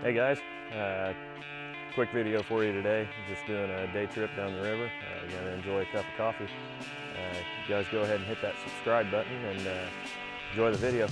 Hey guys, quick video for you today. Just doing a day trip down the river. Gonna enjoy a cup of coffee. You guys go ahead and hit that subscribe button and enjoy the video.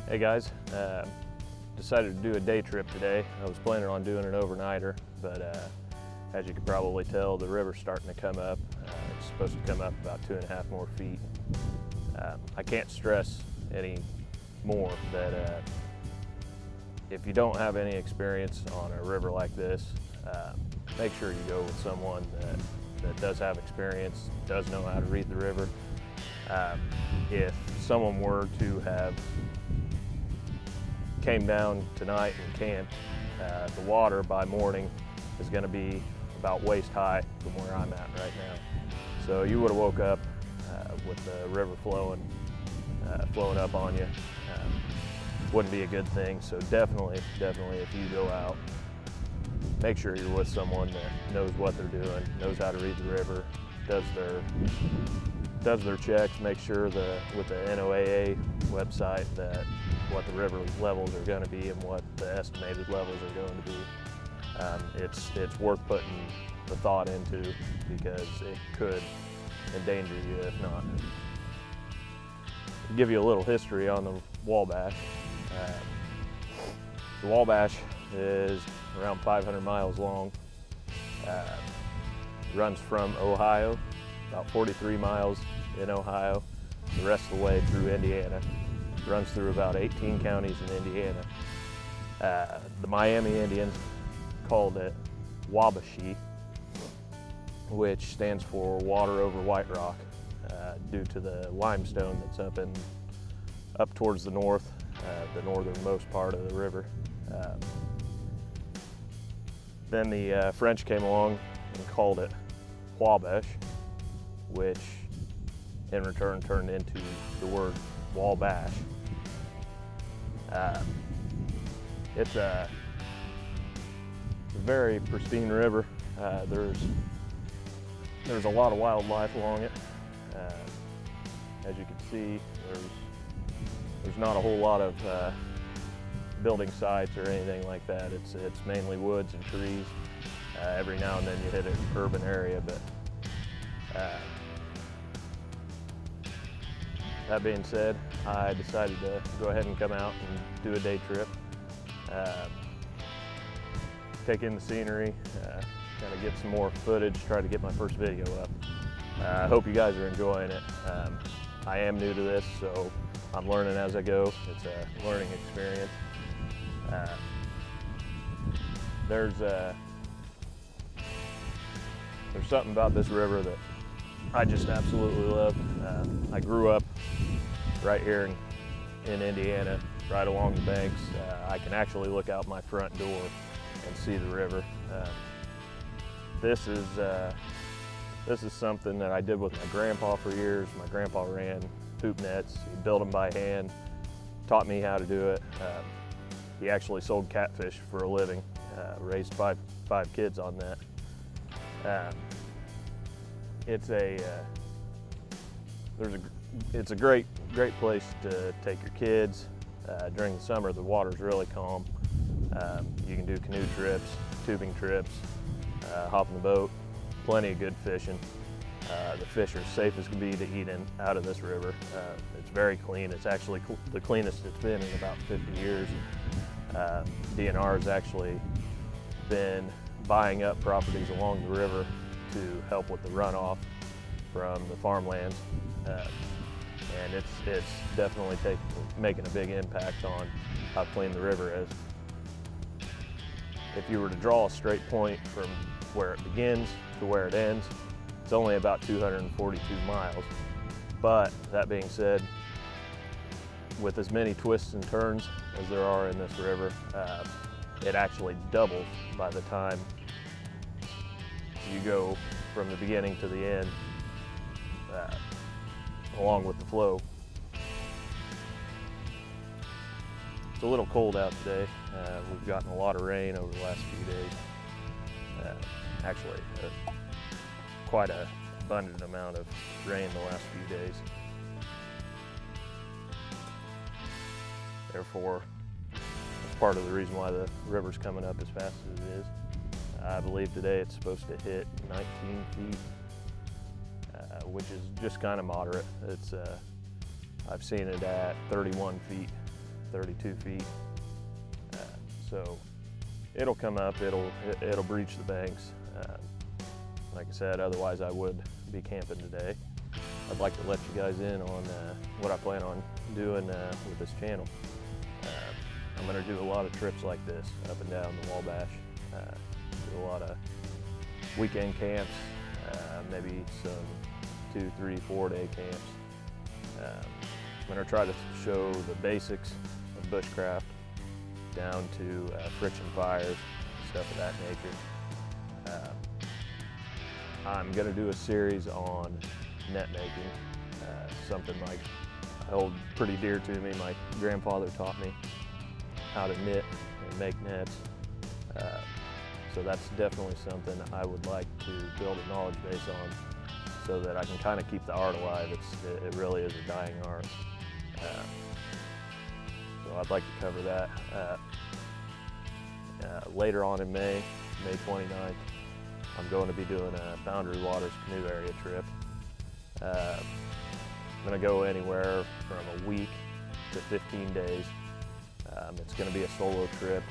Hey guys, decided to do a day trip today. I was planning on doing an overnighter, but as you can probably tell, the river's starting to come up. It's supposed to come up about 2.5 more feet. I can't stress any more that if you don't have any experience on a river like this, make sure you go with someone that does have experience, does know how to read the river. If someone were to have came down tonight and camped, the water by morning is going to be about waist high from where I'm at right now. So you would have woke up with the river flowing up on you. Wouldn't be a good thing. So definitely if you go out, make sure you're with someone that knows what they're doing, knows how to read the river, does their checks, make sure with the NOAA website that what the river levels are going to be and what the estimated levels are going to be. It's worth putting the thought into, because it could endanger you if not. To give you a little history on the Wabash. The Wabash is around 500 miles long. Runs from Ohio, about 43 miles in Ohio, the rest of the way through Indiana. Runs through about 18 counties in Indiana. The Miami Indians called it Wabash, which stands for water over white rock, due to the limestone that's up towards the north, the northernmost part of the river. Then the French came along and called it Wabash, which in return turned into the word Wabash. It's a very pristine river. There's a lot of wildlife along it. As you can see, there's not a whole lot of building sites or anything like that. It's mainly woods and trees. Every now and then you hit an urban area, but that being said, I decided to go ahead and come out and do a day trip. Take in the scenery, kind of get some more footage, try to get my first video up. I hope you guys are enjoying it. I am new to this, so I'm learning as I go. It's a learning experience. There's something about this river that I just absolutely love. I grew up right here in Indiana, right along the banks. I can actually look out my front door and see the river. This is something that I did with my grandpa for years. My grandpa ran hoop nets. He built them by hand, taught me how to do it. He actually sold catfish for a living, raised five kids on that. It's a great place to take your kids. During the summer, the water's really calm. You can do canoe trips, tubing trips, hop in the boat, plenty of good fishing. The fish are safe as can be to eat out of this river. It's very clean. It's actually the cleanest it's been in about 50 years. DNR has actually been buying up properties along the river to help with the runoff from the farmlands. And it's definitely making a big impact on how clean the river is. If you were to draw a straight point from where it begins to where it ends, it's only about 242 miles. But that being said, with as many twists and turns as there are in this river, it actually doubles by the time you go from the beginning to the end, along with the flow. It's a little cold out today. We've gotten a lot of rain over the last few days. Actually, quite an abundant amount of rain the last few days. Therefore, that's part of the reason why the river's coming up as fast as it is. I believe today it's supposed to hit 19 feet, which is just kind of moderate. I've seen it at 31 feet, 32 feet. So it'll come up, it'll breach the banks. Like I said, otherwise I would be camping today. I'd like to let you guys in on what I plan on doing with this channel. I'm going to do a lot of trips like this up and down the Wabash. Do a lot of weekend camps, maybe some 2, 3, 4-day camps. I'm going to try to show the basics of bushcraft down to friction fires, stuff of that nature. I'm going to do a series on net making, something like hold pretty dear to me. My grandfather taught me how to knit and make nets. So that's definitely something I would like to build a knowledge base on so that I can kind of keep the art alive. It really is a dying art. So I'd like to cover that. Later on in May 29th, I'm going to be doing a Boundary Waters canoe area trip. I'm going to go anywhere from a week to 15 days. It's going to be a solo trip.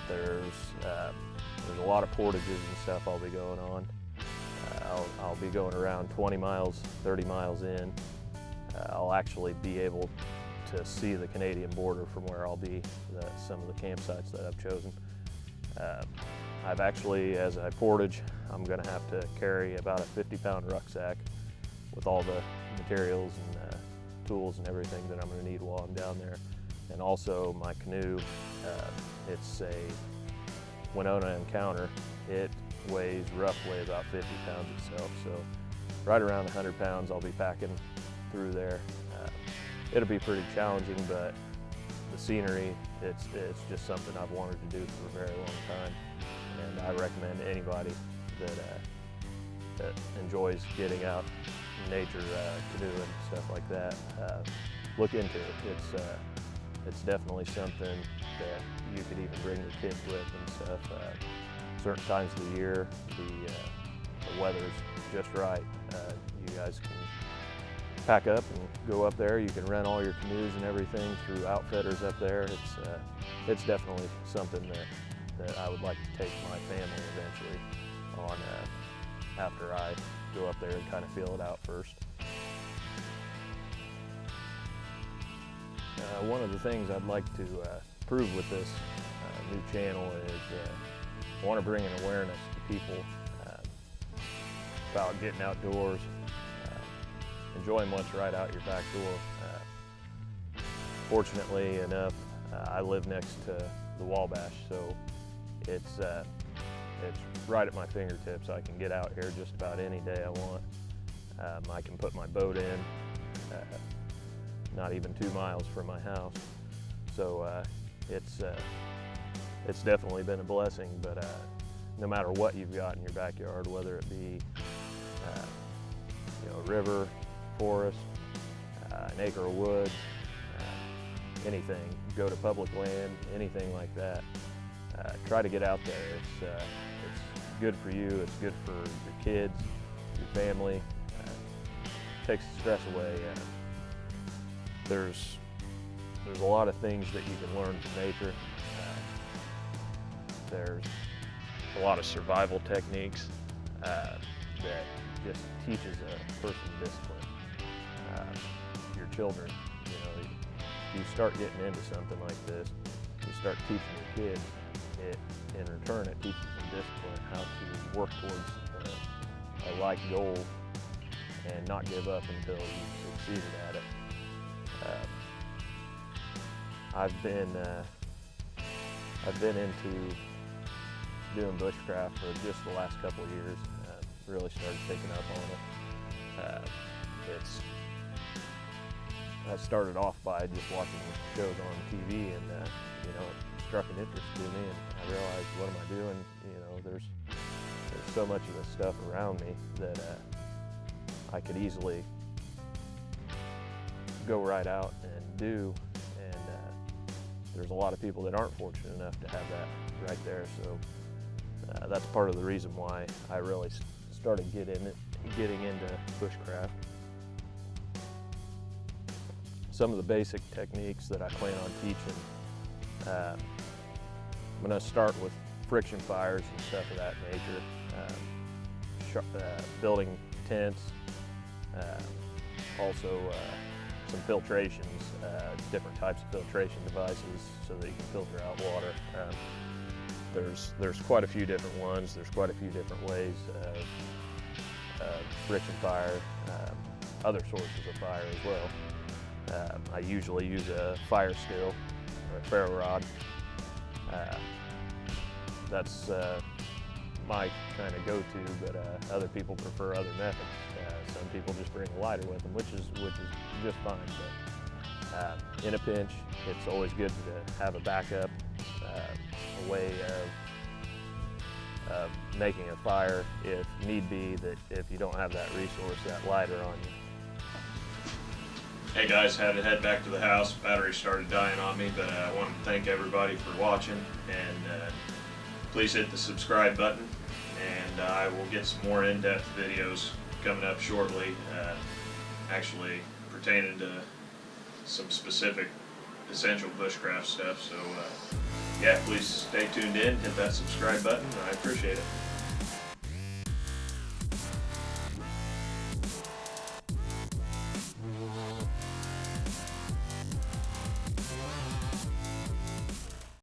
There's a lot of portages and stuff I'll be going on. I'll be going around 20 miles, 30 miles in. I'll actually be able to see the Canadian border from where I'll be, some of the campsites that I've chosen. I've actually, as I portage, I'm going to have to carry about a 50-pound rucksack with all the materials and tools and everything that I'm going to need while I'm down there. And also my canoe, it's a Winona Encounter. It weighs roughly about 50 pounds itself, so right around 100 pounds I'll be packing through there. It'll be pretty challenging, but the scenery, it's just something I've wanted to do for a very long time, and I recommend anybody that enjoys getting out in nature, canoeing, stuff like that, look into it. It's definitely something that you could even bring your kids with and stuff. Certain times of the year, the weather's just right. You guys can pack up and go up there. You can rent all your canoes and everything through outfitters up there. It's definitely something that I would like to take my family eventually on after I go up there and kind of feel it out first. One of the things I'd like to prove with this new channel is I want to bring an awareness to people about getting outdoors, enjoying what's right out your back door. Fortunately enough, I live next to the Wabash, so it's right at my fingertips. I can get out here just about any day I want. I can put my boat in, not even 2 miles from my house. So it's definitely been a blessing, but no matter what you've got in your backyard, whether it be a river, forest, an acre of wood, anything, go to public land, anything like that, try to get out there. It's good for you, it's good for your kids, your family, takes the stress away. There's a lot of things that you can learn from nature. There's a lot of survival techniques that just teaches a person discipline. Your children, you start getting into something like this, you start teaching your kids, in return it teaches them discipline, how to work towards a like goal and not give up until you've succeeded at it. I've been into doing bushcraft for just the last couple of years. Really started picking up on it. I started off by just watching shows on TV, and it struck an interest to me, and I realized, what am I doing? There's so much of this stuff around me that I could easily go right out and do, and there's a lot of people that aren't fortunate enough to have that right there. So that's part of the reason why I really started getting into bushcraft. Some of the basic techniques that I plan on teaching, I'm going to start with friction fires and stuff of that nature, building tents, also some filtrations, different types of filtration devices so that you can filter out water. There's quite a few different ones. There's quite a few different ways of friction fire, other sources of fire as well. I usually use a fire steel or a ferro rod. That's my kind of go-to, but other people prefer other methods. Some people just bring a lighter with them, which is just fine. But in a pinch, it's always good to have a backup, a way of making a fire if need be, that if you don't have that resource, that lighter on you. Hey guys, had to head back to the house. Battery started dying on me, but I want to thank everybody for watching, and please hit the subscribe button, and I will get some more in-depth videos coming up shortly, actually pertaining to some specific essential bushcraft stuff. So yeah, please stay tuned in, hit that subscribe button. I appreciate it.